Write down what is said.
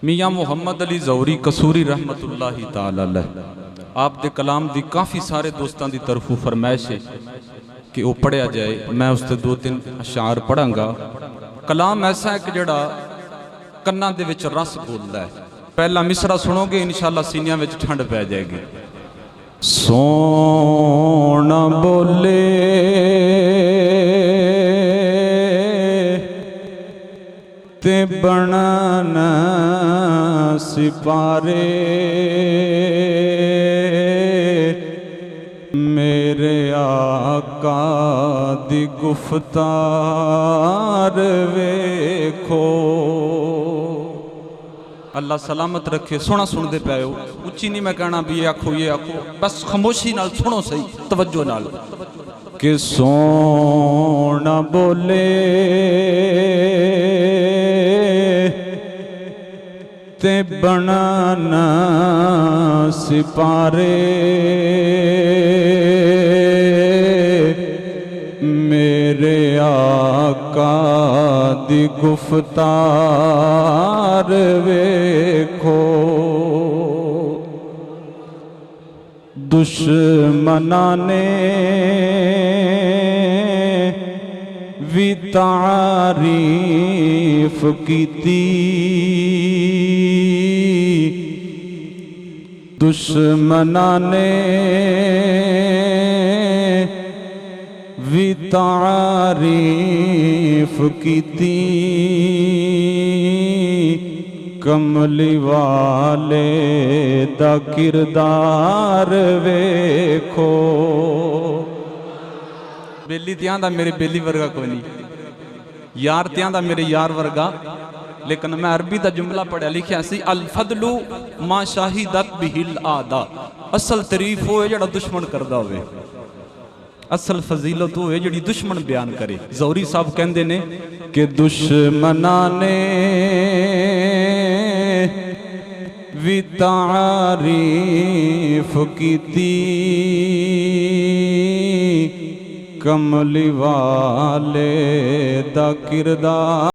मियाँ मुहम्मद अली ज़ौहरी कसूरी रहमतुल्लाहि ताला अलैह आप दे कलाम दी काफ़ी सारे दोस्तों की तरफों फरमाइश है कि वह पढ़िया जाए। मैं उसते दो तीन अशार पढ़ांगा। कलाम ऐसा है कि जड़ा कन्ना दे विच रस बोलता है। पहला मिसरा सुनोगे इंशाअल्लाह सीनिया विच ठंड पै जाएगी। सोना बोले ते बनन सिपारे मेरे आका दी गुफ्तार वेखो। अल्लाह सलामत रखे। सोना सुनते पे हो, उच्ची नहीं मैं कहना भी ये आखो बस खामोशी नाल सुनो सही तवज्जो नाल कि सोना बोले ते बनन सिपारे मेरे आका दी गुफ्तार वेखो। दुश्मना ने भी तारीफ कीती, दुश्मना ने भी तारीफ कीती, कमली वाले दा किरदार वेखो। बेली त्यां दा मेरे बेली वर्गा कोई नहीं, यार त्यां दा मेरे यार वर्गा। लेकिन मैं अरबी का जुमला पढ़िया लिखिया सी अल फदलू मां शाहिदत बिहिल आदा। असल तारीफ हो जड़ा दुश्मन करदा होवे, असल फजीलत हो जड़ी दुश्मन बयान करे। ज़ौहरी साहब कहंदे ने कि दुश्मना ने भी तारीफ कीती, कमली वाले दा किरदार